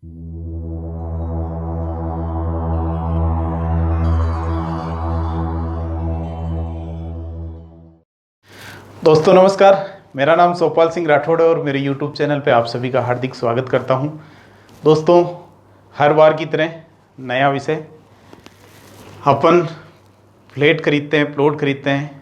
दोस्तों नमस्कार, मेरा नाम सोपाल सिंह राठौड़ है और मेरे YouTube चैनल पे आप सभी का हार्दिक स्वागत करता हूं। दोस्तों, हर बार की तरह नया विषय, अपन फ्लैट खरीदते हैं, प्लॉट खरीदते हैं।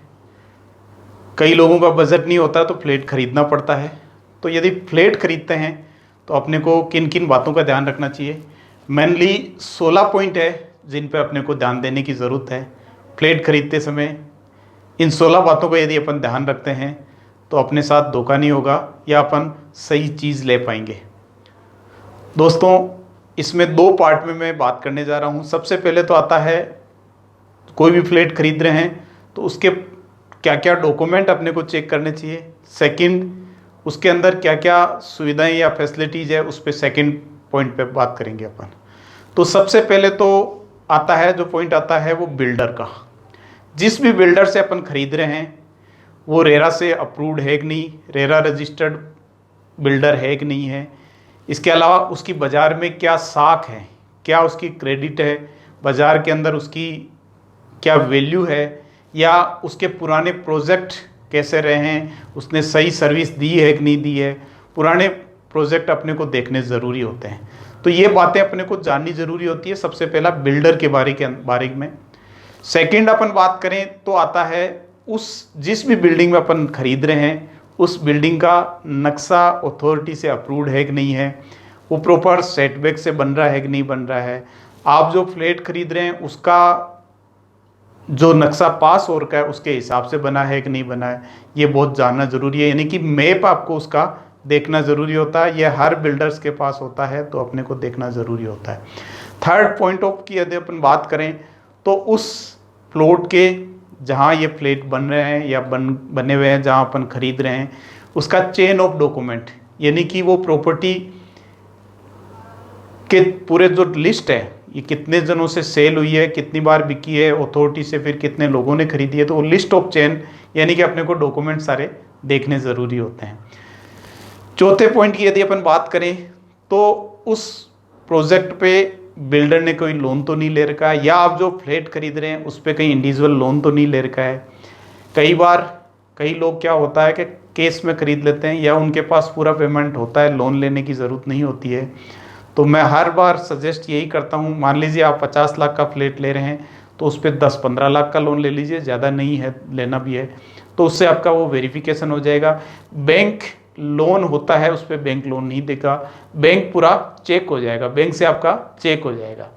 कई लोगों का बजट नहीं होता तो फ्लैट खरीदना पड़ता है। तो यदि फ्लैट खरीदते हैं तो अपने को किन किन बातों का ध्यान रखना चाहिए। मेनली 16 पॉइंट है जिन पे अपने को ध्यान देने की ज़रूरत है फ्लैट खरीदते समय। इन 16 बातों का यदि अपन ध्यान रखते हैं तो अपने साथ धोखा नहीं होगा या अपन सही चीज़ ले पाएंगे। दोस्तों, इसमें 2 पार्ट में मैं बात करने जा रहा हूँ। सबसे पहले तो आता है, कोई भी फ्लैट खरीद रहे हैं तो उसके क्या क्या डॉक्यूमेंट अपने को चेक करने चाहिए। सेकंड, उसके अंदर क्या क्या सुविधाएं या फैसिलिटीज़ है, उस पर सेकंड पॉइंट पे बात करेंगे अपन। तो सबसे पहले तो आता है, जो पॉइंट आता है वो बिल्डर का। जिस भी बिल्डर से अपन खरीद रहे हैं वो रेरा से अप्रूव्ड है कि नहीं, रेरा रजिस्टर्ड बिल्डर है कि नहीं है। इसके अलावा उसकी बाज़ार में क्या साख है, क्या उसकी क्रेडिट है, बाज़ार के अंदर उसकी क्या वैल्यू है, या उसके पुराने प्रोजेक्ट कैसे रहे हैं, उसने सही सर्विस दी है कि नहीं दी है। पुराने प्रोजेक्ट अपने को देखने ज़रूरी होते हैं। तो ये बातें अपने को जाननी ज़रूरी होती है। सबसे पहला बिल्डर के बारे में। सेकंड अपन बात करें तो आता है उस जिस भी बिल्डिंग में अपन खरीद रहे हैं उस बिल्डिंग का नक्शा अथॉरिटी से अप्रूव्ड है कि नहीं है, वो प्रॉपर सेटबैक से बन रहा है कि नहीं बन रहा है। आप जो फ्लैट खरीद रहे हैं उसका जो नक्शा पास हो रखा है उसके हिसाब से बना है कि नहीं बना है, ये बहुत जानना ज़रूरी है। यानी कि मैप आपको उसका देखना ज़रूरी होता है। यह हर बिल्डर्स के पास होता है, तो अपने को देखना ज़रूरी होता है। थर्ड पॉइंट ऑफ की यदि अपन बात करें तो उस प्लॉट के जहाँ ये फ्लैट बन रहे हैं या बने हुए हैं, जहाँ अपन खरीद रहे हैं, उसका चेन ऑफ डॉक्यूमेंट, यानी कि वो प्रॉपर्टी के पूरे जो लिस्ट है, ये कितने जनों से सेल हुई है, कितनी बार बिकी है अथॉरिटी से, फिर कितने लोगों ने खरीदी है, तो वो लिस्ट ऑफ चेन, यानी कि अपने को डॉक्यूमेंट सारे देखने ज़रूरी होते हैं। चौथे पॉइंट की यदि अपन बात करें तो उस प्रोजेक्ट पे बिल्डर ने कोई लोन तो नहीं ले रखा है, या आप जो फ्लैट खरीद रहे हैं उस पर कहीं इंडिविजुअल लोन तो नहीं ले रखा है। कई बार कई लोग क्या होता है कि केस में खरीद लेते हैं या उनके पास पूरा पेमेंट होता है, लोन लेने की ज़रूरत नहीं होती है। तो मैं हर बार सजेस्ट यही करता हूँ, मान लीजिए आप 50 लाख का फ्लैट ले रहे हैं तो उस पर 10-15 लाख का लोन ले लीजिए, ज़्यादा नहीं है, लेना भी है तो उससे आपका वो वेरिफिकेशन हो जाएगा। बैंक लोन होता है, उस पर बैंक लोन नहीं देगा, बैंक पूरा चेक हो जाएगा, बैंक से आपका चेक हो जाएगा।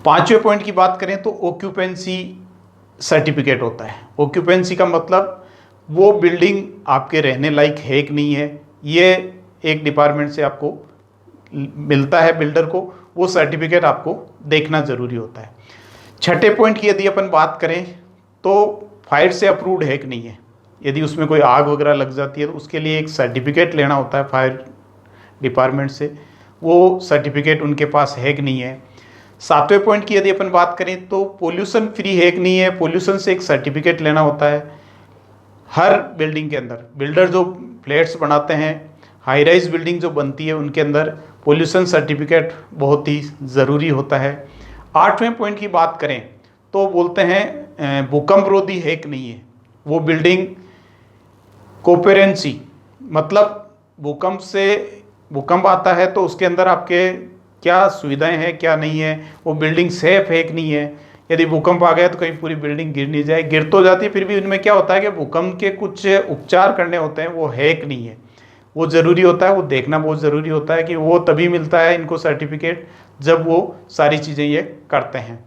5वें पॉइंट की बात करें तो ऑक्यूपेंसी सर्टिफिकेट होता है। ऑक्यूपेंसी का मतलब वो बिल्डिंग आपके रहने लायक है कि नहीं है, ये एक डिपार्टमेंट से आपको मिलता है बिल्डर को, वो सर्टिफिकेट आपको देखना ज़रूरी होता है। 6ठे पॉइंट की यदि अपन बात करें तो फायर से अप्रूव्ड है कि नहीं है। यदि उसमें कोई आग वगैरह लग जाती है तो उसके लिए एक सर्टिफिकेट लेना होता है फायर डिपार्टमेंट से, वो सर्टिफिकेट उनके पास है कि नहीं है। 7वें पॉइंट की यदि अपन बात करें तो पोल्यूशन फ्री है कि नहीं है, पोल्यूशन से एक सर्टिफिकेट लेना होता है। हर बिल्डिंग के अंदर बिल्डर जो फ्लैट्स बनाते हैं, हाई राइज बिल्डिंग जो बनती है, उनके अंदर पोल्यूशन सर्टिफिकेट बहुत ही ज़रूरी होता है। 8वें पॉइंट की बात करें तो बोलते हैं भूकंप रोधी है कि नहीं है वो बिल्डिंग। कोपेरेंसी मतलब भूकंप आता है तो उसके अंदर आपके क्या सुविधाएं हैं, क्या नहीं है, वो बिल्डिंग सेफ है कि नहीं है। यदि भूकंप आ गया तो कहीं पूरी बिल्डिंग गिर नहीं जाए, गिर तो जाती है फिर भी उनमें क्या होता है कि भूकंप के कुछ उपचार करने होते हैं, वो है कि नहीं है, वो ज़रूरी होता है। वो देखना बहुत ज़रूरी होता है कि वो तभी मिलता है इनको सर्टिफिकेट जब वो सारी चीज़ें ये करते हैं।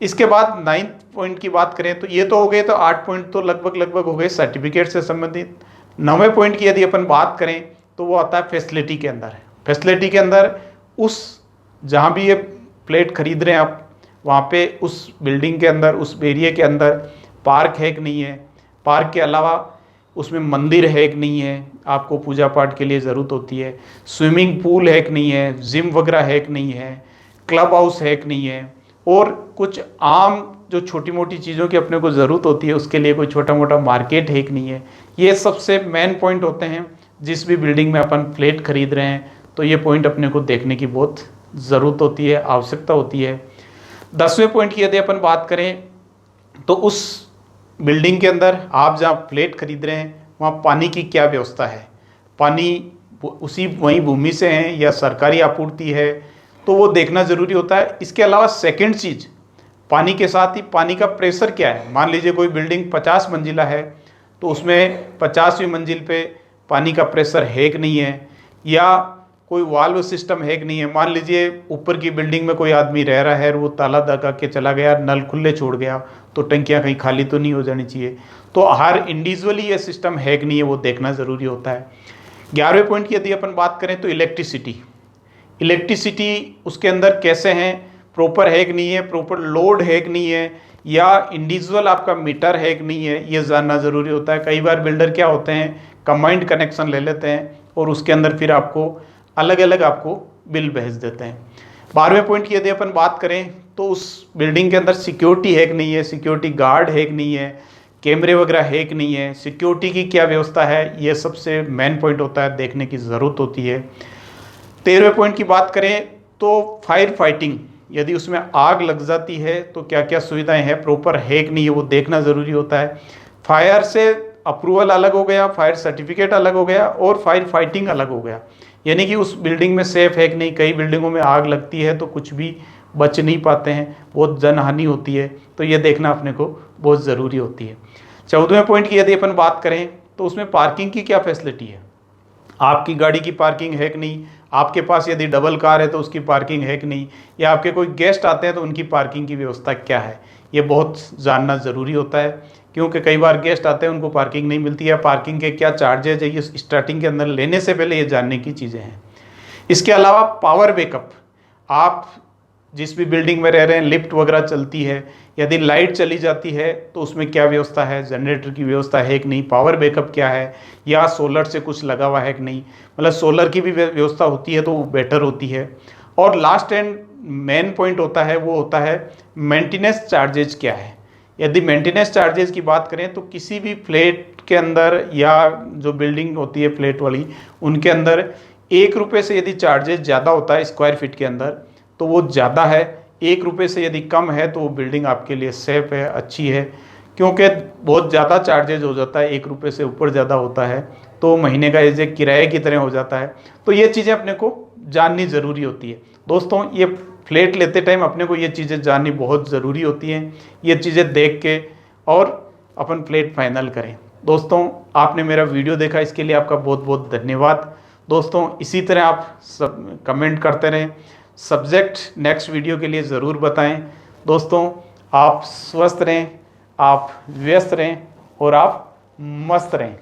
इसके बाद 9th पॉइंट की बात करें तो ये तो हो गए, तो 8 पॉइंट तो लगभग हो गए सर्टिफिकेट से संबंधित। 9वें पॉइंट की यदि अपन बात करें तो वो आता है फैसिलिटी के अंदर। फैसिलिटी के अंदर उस जहाँ भी ये फ्लैट खरीद रहे हैं आप, वहाँ पे उस बिल्डिंग के अंदर, उस एरिया के अंदर पार्क है कि नहीं है, पार्क के अलावा उसमें मंदिर है कि नहीं है, आपको पूजा पाठ के लिए ज़रूरत होती है, स्विमिंग पूल है कि नहीं है, जिम वगैरह है कि नहीं है, क्लब हाउस है कि नहीं है, और कुछ आम जो छोटी मोटी चीज़ों की अपने को ज़रूरत होती है उसके लिए कोई छोटा मोटा मार्केट है कि नहीं है। ये सबसे मेन पॉइंट होते हैं जिस भी बिल्डिंग में अपन फ्लैट खरीद रहे हैं, तो तो ये पॉइंट अपने को देखने की बहुत ज़रूरत होती है, आवश्यकता होती है। 10वें पॉइंट की यदि अपन बात करें तो उस बिल्डिंग के अंदर आप जहाँ फ्लैट खरीद रहे हैं वहाँ पानी की क्या व्यवस्था है, पानी उसी वही भूमि से है या सरकारी आपूर्ति है, तो वो देखना ज़रूरी होता है। इसके अलावा सेकंड चीज़, पानी के साथ ही पानी का प्रेशर क्या है। मान लीजिए कोई बिल्डिंग 50 मंजिला है तो उसमें 50वीं मंजिल पे पानी का प्रेशर है कि नहीं है, या कोई वाल्व सिस्टम है कि नहीं है। मान लीजिए ऊपर की बिल्डिंग में कोई आदमी रह रहा है और वो ताला दगा के चला गया, नल खुले छोड़ गया, तो टंकियाँ कहीं खाली तो नहीं हो जानी चाहिए। तो हर इंडिविजुअली ये सिस्टम है कि नहीं है वो देखना ज़रूरी होता है। 11वें पॉइंट की यदि अपन बात करें तो इलेक्ट्रिसिटी उसके अंदर कैसे हैं, प्रॉपर है कि नहीं है, प्रॉपर लोड है कि नहीं है, या इंडिविजुअल आपका मीटर है कि नहीं है, ये जानना ज़रूरी होता है। कई बार बिल्डर क्या होते हैं, कंबाइंड कनेक्शन ले लेते हैं और उसके अंदर फिर आपको अलग अलग आपको बिल भेज देते हैं। 12वें पॉइंट की यदि अपन बात करें तो उस बिल्डिंग के अंदर सिक्योरिटी है कि नहीं है, सिक्योरिटी गार्ड है कि नहीं है, कैमरे वगैरह है कि नहीं है, सिक्योरिटी की क्या व्यवस्था है, ये सबसे मेन पॉइंट होता है, देखने की ज़रूरत होती है। 13वें पॉइंट की बात करें तो फायर फाइटिंग, यदि उसमें आग लग जाती है तो क्या क्या सुविधाएं हैं, प्रॉपर है कि नहीं है वो देखना ज़रूरी होता है। फायर से अप्रूवल अलग हो गया, फायर सर्टिफिकेट अलग हो गया और फायर फाइटिंग अलग हो गया, यानी कि उस बिल्डिंग में सेफ है कि नहीं। कई बिल्डिंगों में आग लगती है तो कुछ भी बच नहीं पाते हैं, बहुत जनहानि होती है, तो ये देखना अपने को बहुत ज़रूरी होती है। 14वें पॉइंट की यदि अपन बात करें तो उसमें पार्किंग की क्या फैसिलिटी है, आपकी गाड़ी की पार्किंग है कि नहीं, आपके पास यदि डबल कार है तो उसकी पार्किंग है कि नहीं, या आपके कोई गेस्ट आते हैं तो उनकी पार्किंग की व्यवस्था क्या है, ये बहुत जानना ज़रूरी होता है। क्योंकि कई बार गेस्ट आते हैं उनको पार्किंग नहीं मिलती है, पार्किंग के क्या चार्जेज है, ये स्टार्टिंग के अंदर लेने से पहले ये जानने की चीज़ें हैं। इसके अलावा पावर बैकअप, आप जिस भी बिल्डिंग में रह रहे हैं लिफ्ट वगैरह चलती है, यदि लाइट चली जाती है तो उसमें क्या व्यवस्था है, जनरेटर की व्यवस्था है कि नहीं, पावर बैकअप क्या है, या सोलर से कुछ लगा हुआ है कि नहीं, मतलब सोलर की भी व्यवस्था होती है तो वो बेटर होती है। और लास्ट एंड मेन पॉइंट होता है वो होता है मेंटेनेंस चार्जेज क्या है। यदि मेंटेनेंस चार्जेज की बात करें तो किसी भी फ्लैट के अंदर या जो बिल्डिंग होती है फ्लैट वाली, उनके अंदर 1 रुपये से यदि चार्जेज ज़्यादा होता है स्क्वायर फीट के अंदर तो वो ज़्यादा है, 1 रुपये से यदि कम है तो वो बिल्डिंग आपके लिए सेफ है, अच्छी है। क्योंकि बहुत ज़्यादा चार्जेज हो जाता है, 1 रुपये से ऊपर ज़्यादा होता है तो महीने का एज ए किराए की तरह हो जाता है। तो ये चीज़ें अपने को जाननी ज़रूरी होती है। दोस्तों ये फ्लैट लेते टाइम अपने को ये चीज़ें जाननी बहुत ज़रूरी होती हैं, ये चीज़ें देख के और अपन फ्लैट फाइनल करें। दोस्तों आपने मेरा वीडियो देखा, इसके लिए आपका बहुत बहुत धन्यवाद। दोस्तों इसी तरह आप सब कमेंट करते रहें, सब्जेक्ट नेक्स्ट वीडियो के लिए ज़रूर बताएं। दोस्तों आप स्वस्थ रहें, आप व्यस्त रहें और आप मस्त रहें।